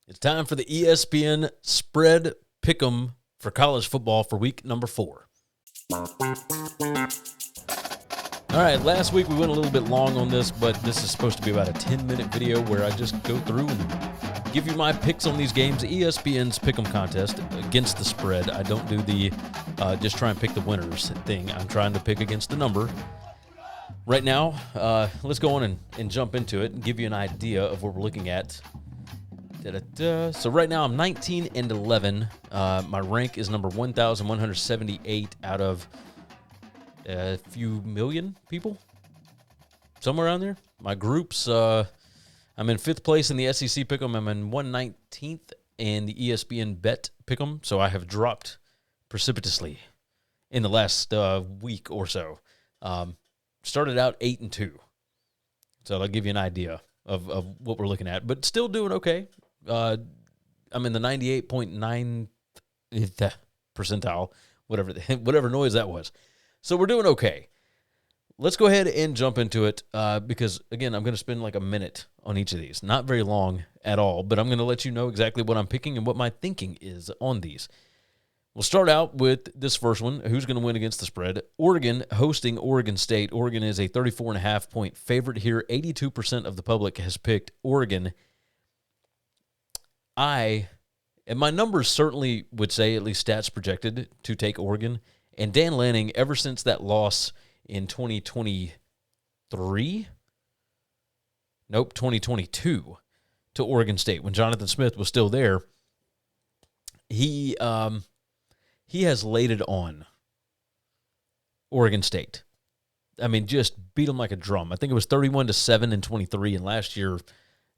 It's time for the ESPN spread Pickem for college football for week number 4. All right, last week we went a little bit long on this, but this is supposed to be about a 10-minute video where I just go through and give you my picks on these games. ESPN's Pickem contest against the spread. I don't do the just try and pick the winners thing. I'm trying to pick against the number. Right now, let's go on and jump into it and give you an idea of what we're looking at. So right now I'm 19-11. My rank is number 1,178 out of a few million people, somewhere around there. My groups, I'm in 5th place in the SEC Pick'em. I'm in 119th in the ESPN Bet Pick'em. So I have dropped precipitously in the last week or so. Started out 8-2. So that'll give you an idea of what we're looking at, but still doing okay. I'm in the 98.9 percentile, whatever noise that was. So we're doing okay. Let's go ahead and jump into it because, again, I'm going to spend like a minute on each of these. Not very long at all, but I'm going to let you know exactly what I'm picking and what my thinking is on these. We'll start out with this first one. Who's going to win against the spread? Oregon hosting Oregon State. Oregon is a 34.5-point favorite here. 82% of the public has picked Oregon. And my numbers certainly would say, at least stats projected, to take Oregon. And Dan Lanning, ever since that loss in 2022 to Oregon State, when Jonathan Smith was still there, he has laid it on Oregon State. I mean, just beat them like a drum. I think it was 31-7 in 23, and last year,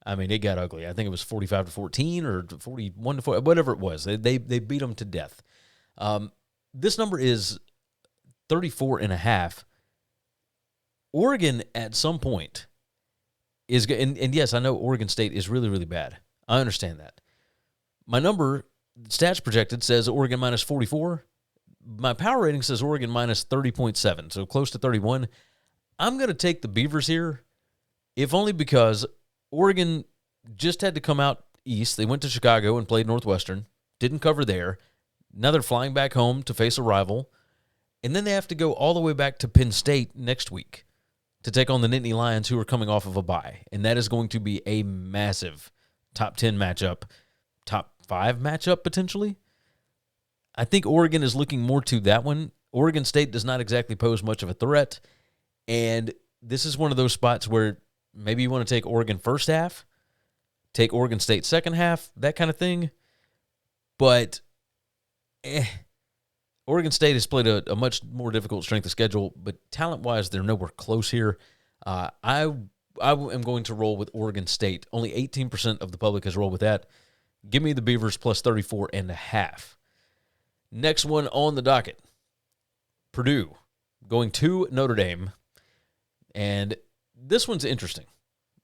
I mean, it got ugly. I think it was 45-14 or 41-4, whatever it was. They beat them to death. This number is 34.5. Oregon at some point is, and yes, I know Oregon State is really, really bad. I understand that. My number, stats projected, says Oregon minus 44. My power rating says Oregon minus 30.7, so close to 31. I'm going to take the Beavers here, if only because Oregon just had to come out east. They went to Chicago and played Northwestern. Didn't cover there. Now they're flying back home to face a rival. And then they have to go all the way back to Penn State next week to take on the Nittany Lions, who are coming off of a bye. And that is going to be a massive top 10 matchup, top 5 matchup potentially. I think Oregon is looking more to that one. Oregon State does not exactly pose much of a threat. And this is one of those spots where maybe you want to take Oregon first half, take Oregon State second half, that kind of thing. But Oregon State has played a much more difficult strength of schedule, but talent-wise, they're nowhere close here. I am going to roll with Oregon State. Only 18% of the public has rolled with that. Give me the Beavers plus 34.5. Next one on the docket, Purdue going to Notre Dame. And this one's interesting,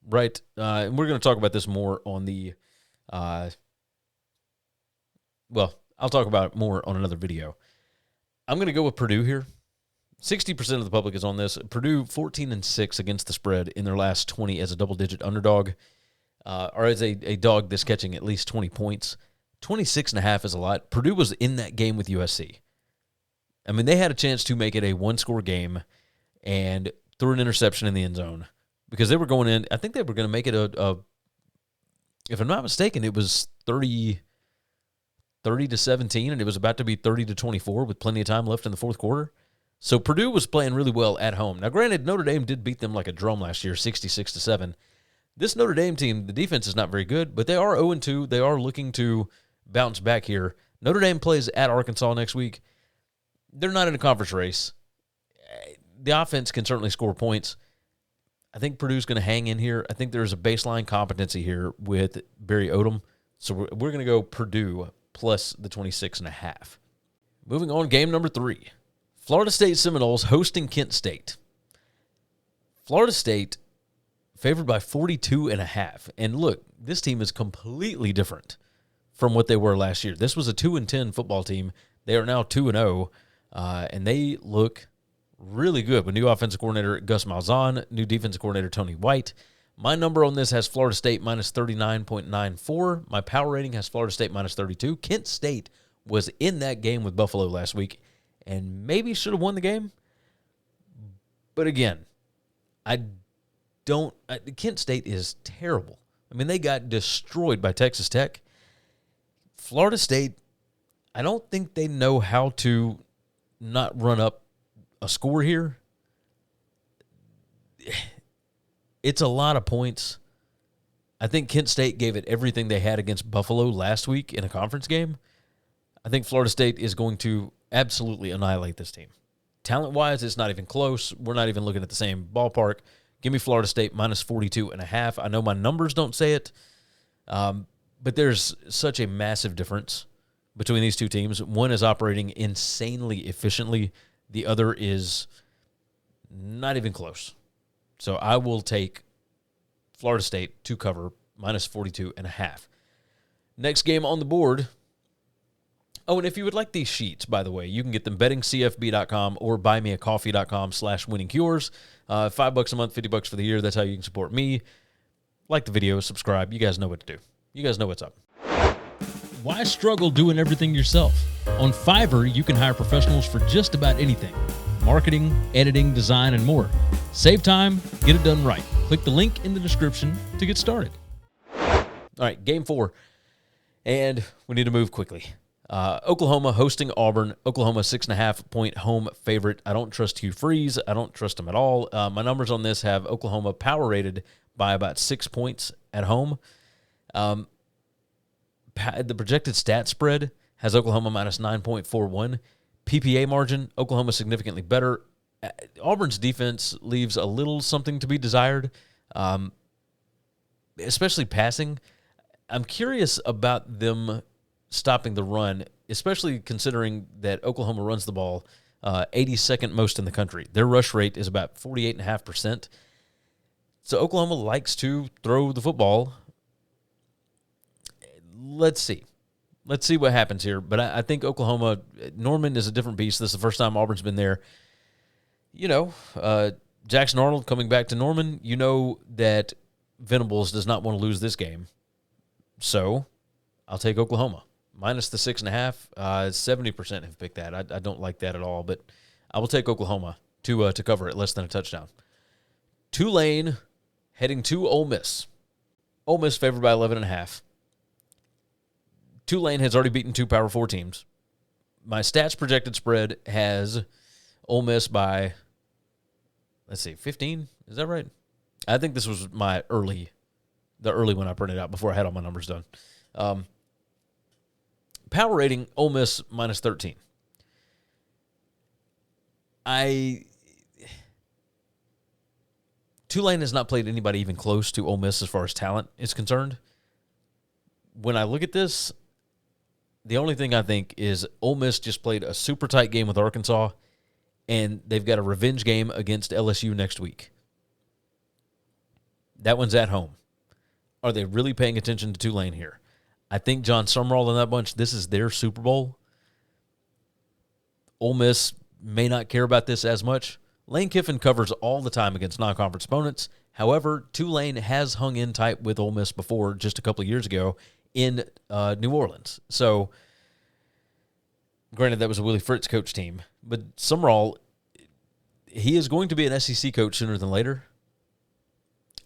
right? And we're going to talk about this more on the I'll talk about it more on another video. I'm going to go with Purdue here. 60% of the public is on this. Purdue 14-6 against the spread in their last 20 as a double-digit underdog, or as a dog that's catching at least 20 points. 26.5 is a lot. Purdue was in that game with USC. I mean, they had a chance to make it a one-score game and threw an interception in the end zone because they were going in. I think they were going to make it if I'm not mistaken, it was 30-17, and it was about to be 30-24 with plenty of time left in the fourth quarter. So Purdue was playing really well at home. Now, granted, Notre Dame did beat them like a drum last year, 66-7. This Notre Dame team, the defense is not very good, but they are 0-2. They are looking to bounce back here. Notre Dame plays at Arkansas next week. They're not in a conference race. The offense can certainly score points. I think Purdue's going to hang in here. I think there's a baseline competency here with Barry Odom. So we're going to go Purdue plus the 26.5. Moving on, game number 3. Florida State Seminoles hosting Kent State. Florida State favored by 42.5. And look, this team is completely different from what they were last year. This was a 2-10 football team. They are now 2-0, and they look really good with new offensive coordinator Gus Malzahn, new defensive coordinator Tony White. My number on this has Florida State minus 39.94. My power rating has Florida State minus 32. Kent State was in that game with Buffalo last week and maybe should have won the game. But again, Kent State is terrible. I mean, they got destroyed by Texas Tech. Florida State, I don't think they know how to not run up a score here. It's a lot of points. I think Kent State gave it everything they had against Buffalo last week in a conference game. I think Florida State is going to absolutely annihilate this team. Talent-wise, it's not even close. We're not even looking at the same ballpark. Give me Florida State minus 42.5. I know my numbers don't say it, but there's such a massive difference between these two teams. One is operating insanely efficiently. The other is not even close. So I will take Florida State to cover minus 42.5. Next game on the board. Oh, and if you would like these sheets, by the way, you can get them bettingcfb.com or buymeacoffee.com/winningcures. $5 a month, $50 for the year. That's how you can support me. Like the video, subscribe. You guys know what to do. You guys know what's up. Why struggle doing everything yourself? On Fiverr, you can hire professionals for just about anything. Marketing, editing, design, and more. Save time, get it done right. Click the link in the description to get started. All right, game 4. And we need to move quickly. Oklahoma hosting Auburn. Oklahoma 6.5-point home favorite. I don't trust Hugh Freeze. I don't trust him at all. My numbers on this have Oklahoma power rated by about 6 points at home. The projected stat spread has Oklahoma minus 9.41. PPA margin, Oklahoma significantly better. Auburn's defense leaves a little something to be desired, especially passing. I'm curious about them stopping the run, especially considering that Oklahoma runs the ball 82nd most in the country. Their rush rate is about 48.5%. So Oklahoma likes to throw the football. Let's see. Let's see what happens here. But I think Oklahoma, Norman is a different beast. This is the first time Auburn's been there. You know, Jackson Arnold coming back to Norman, you know that Venables does not want to lose this game. So I'll take Oklahoma. Minus the 6.5, 70% have picked that. I don't like that at all, but I will take Oklahoma to cover it less than a touchdown. Tulane heading to Ole Miss. Ole Miss favored by 11.5. Tulane has already beaten 2 Power 4 teams. My stats projected spread has Ole Miss by, 15? Is that right? I think this was the early one I printed out before I had all my numbers done. Power rating, Ole Miss minus 13. Tulane has not played anybody even close to Ole Miss as far as talent is concerned. When I look at this, the only thing I think is Ole Miss just played a super tight game with Arkansas, and they've got a revenge game against LSU next week. That one's at home. Are they really paying attention to Tulane here? I think John Sumrall and that bunch, this is their Super Bowl. Ole Miss may not care about this as much. Lane Kiffin covers all the time against non-conference opponents. However, Tulane has hung in tight with Ole Miss before just a couple of years ago in New Orleans. So, granted, that was a Willie Fritz coach team. But Sumrall, he is going to be an SEC coach sooner than later.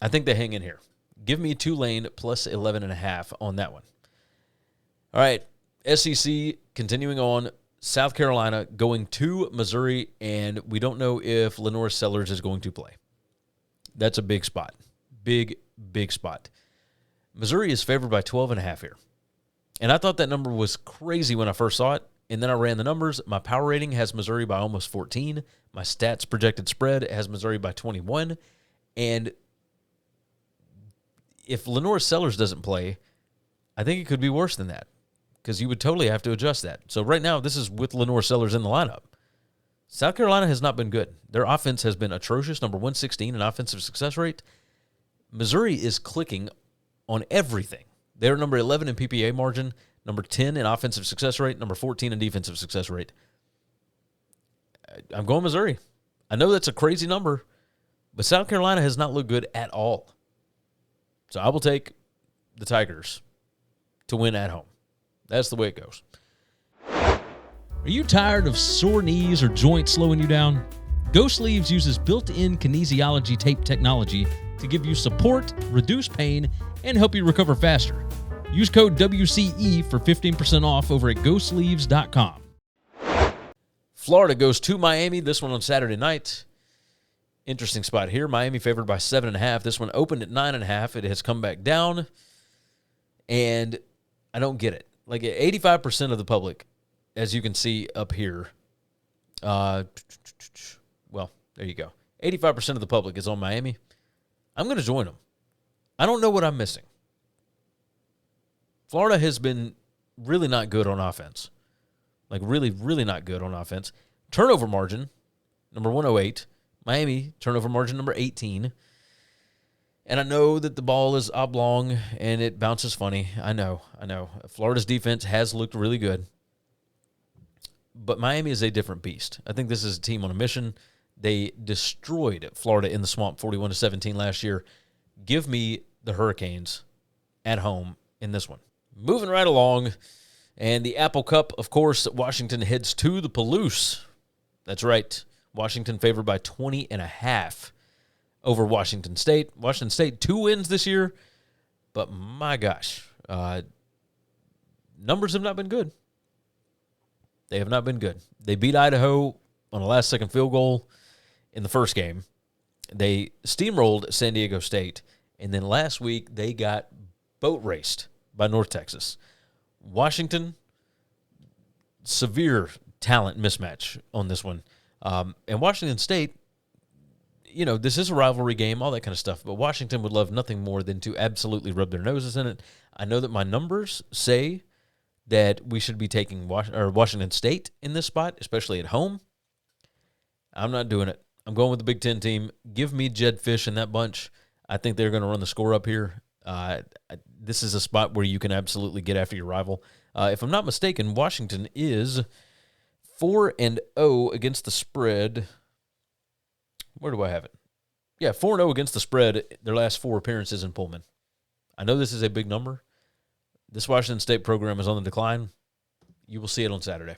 I think they hang in here. Give me Tulane plus 11.5 on that one. All right, SEC continuing on. South Carolina going to Missouri, and we don't know if Lenore Sellers is going to play. That's a big spot. Big spot. Missouri is favored by 12.5 here. And I thought that number was crazy when I first saw it, and then I ran the numbers. My power rating has Missouri by almost 14. My stats projected spread has Missouri by 21. And if Lenore Sellers doesn't play, I think it could be worse than that, because you would totally have to adjust that. So right now, this is with Lenore Sellers in the lineup. South Carolina has not been good. Their offense has been atrocious, number 116 in offensive success rate. Missouri is clicking on everything. They're number 11 in PPA margin, number 10 in offensive success rate, number 14 in defensive success rate. I'm going Missouri. I know that's a crazy number, but South Carolina has not looked good at all. So I will take the Tigers to win at home. That's the way it goes. Are you tired of sore knees or joints slowing you down? Go Sleeves uses built-in kinesiology tape technology to give you support, reduce pain, and help you recover faster. Use code WCE for 15% off over at GoSleeves.com. Florida goes to Miami, this one on Saturday night. Interesting spot here. Miami favored by 7.5. This one opened at 9.5. It has come back down, and I don't get it. Like 85% of the public, as you can see up here, well, there you go. 85% of the public is on Miami. I'm going to join them. I don't know what I'm missing. Florida has been really not good on offense. Like really, really not good on offense. Turnover margin, number 108. Miami, turnover margin number 18. And I know that the ball is oblong and it bounces funny. I know. Florida's defense has looked really good. But Miami is a different beast. I think this is a team on a mission. They destroyed Florida in the swamp 41-17 last year. Give me the Hurricanes at home in this one. Moving right along, and the Apple Cup, of course, Washington heads to the Palouse. That's right. Washington favored by 20.5 over Washington State. Washington State, 2 wins this year, but my gosh, numbers have not been good. They have not been good. They beat Idaho on a last-second field goal in the first game. They steamrolled San Diego State, and then last week they got boat raced by North Texas. Washington, severe talent mismatch on this one. And Washington State, you know, this is a rivalry game, all that kind of stuff, but Washington would love nothing more than to absolutely rub their noses in it. I know that my numbers say that we should be taking Washington State in this spot, especially at home. I'm not doing it. I'm going with the Big Ten team. Give me Jed Fish and that bunch. I think they're going to run the score up here. This is a spot where you can absolutely get after your rival. If I'm not mistaken, Washington is 4-0 against the spread. Where do I have it? Yeah, 4-0 against the spread their last 4 appearances in Pullman. I know this is a big number. This Washington State program is on the decline. You will see it on Saturday.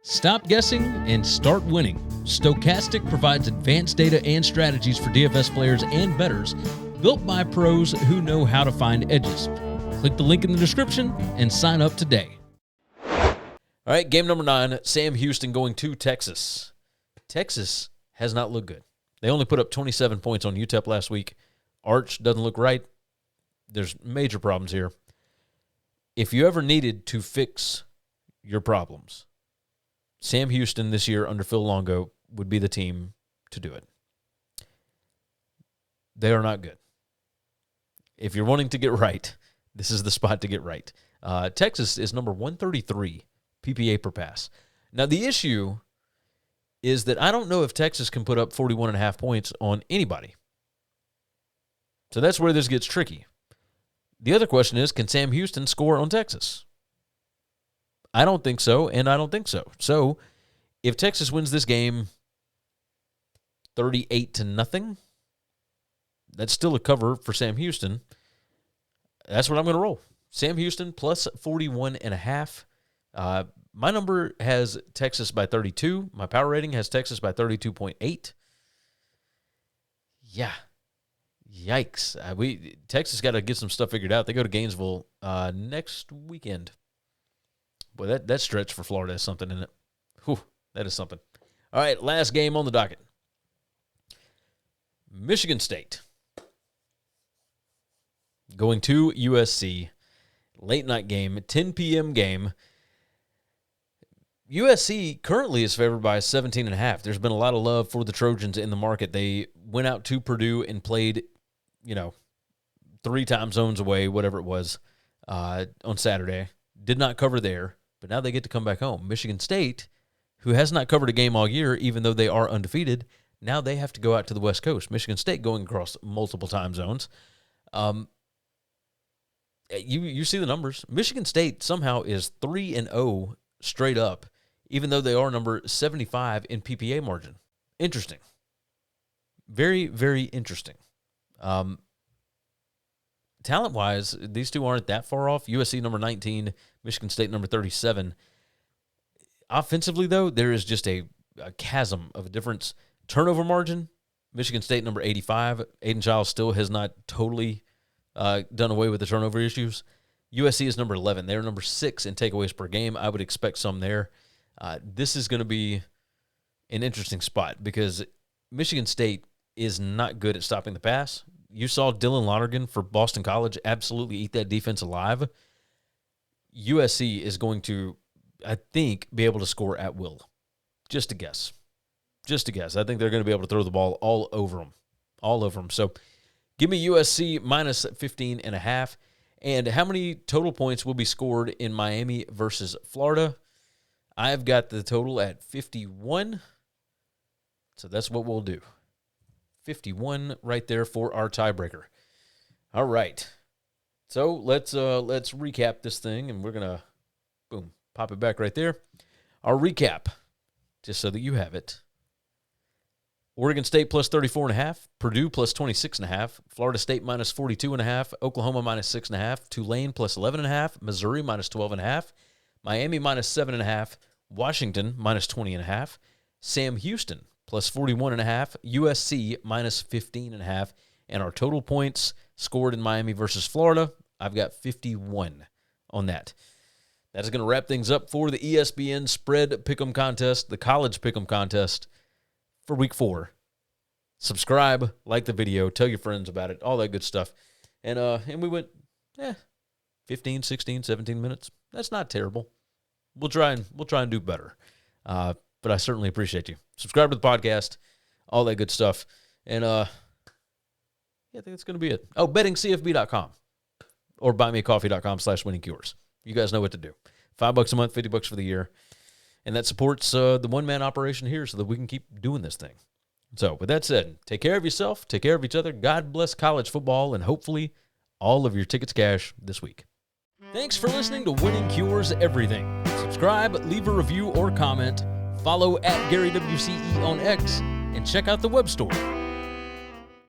Stop guessing and start winning. Stokastic provides advanced data and strategies for DFS players and bettors, built by pros who know how to find edges. Click the link in the description and sign up today. All right, game number 9, Sam Houston going to Texas. Texas has not looked good. They only put up 27 points on UTEP last week. Arch doesn't look right. There's major problems here. If you ever needed to fix your problems, Sam Houston this year under Phil Longo would be the team to do it. They are not good. If you're wanting to get right, this is the spot to get right. Texas is number 133 PPA per pass. Now, the issue is that I don't know if Texas can put up 41.5 points on anybody. So that's where this gets tricky. The other question is, can Sam Houston score on Texas? I don't think so, and I don't think so. So if Texas wins this game 38-0, that's still a cover for Sam Houston. That's what I'm going to roll. Sam Houston plus 41.5. My number has Texas by 32. My power rating has Texas by 32.8. Yeah. Yikes. Texas got to get some stuff figured out. They go to Gainesville next weekend. Boy, that stretch for Florida has something in it. Whew, that is something. All right, last game on the docket. Michigan State going to USC. Late night game, 10 p.m. game. USC currently is favored by 17.5. There's been a lot of love for the Trojans in the market. They went out to Purdue and played, 3 time zones away, whatever it was, on Saturday. Did not cover there, but now they get to come back home. Michigan State, who has not covered a game all year, even though they are undefeated, now they have to go out to the West Coast. Michigan State going across multiple time zones. You see the numbers. Michigan State somehow is 3-0 straight up, even though they are number 75 in PPA margin. Interesting. Very, very interesting. talent-wise, these two aren't that far off. USC number 19, Michigan State number 37. Offensively, though, there is just a chasm of a difference. Turnover margin, Michigan State number 85. Aiden Giles still has not totally done away with the turnover issues. USC is number 11. They're number 6 in takeaways per game. I would expect some there. This is going to be an interesting spot because Michigan State is not good at stopping the pass. You saw Dylan Lonergan for Boston College absolutely eat that defense alive. USC is going to, I think, be able to score at will. Just a guess. Just a guess. I think they're going to be able to throw the ball all over them. All over them. So give me USC minus 15.5. And how many total points will be scored in Miami versus Florida? I've got the total at 51. So that's what we'll do. 51 right there for our tiebreaker. All right. So let's recap this thing, and we're going to, boom, pop it back right there. Our recap, just so that you have it. Oregon State plus 34.5, Purdue plus 26.5, Florida State minus 42.5, Oklahoma minus 6.5, Tulane plus 11.5, Missouri minus 12.5, Miami minus 7.5, Washington minus 20.5, Sam Houston plus 41.5, USC minus 15.5, and our total points scored in Miami versus Florida, I've got 51 on that. That is going to wrap things up for the ESPN Spread Pick'em Contest, the College Pick'em Contest for Week 4. Subscribe, like the video, tell your friends about it, all that good stuff. And we went 15, 16, 17 minutes. That's not terrible. We'll try and do better. But I certainly appreciate you. Subscribe to the podcast, all that good stuff. And I think that's going to be it. Oh, bettingcfb.com or buymeacoffee.com/winningcures. You guys know what to do. $5 a month, $50 for the year. And that supports the one-man operation here so that we can keep doing this thing. So with that said, take care of yourself, take care of each other. God bless college football, and hopefully all of your tickets cash this week. Thanks for listening to Winning Cures Everything. Subscribe, leave a review or comment, follow @GaryWCE on X, and check out the web store,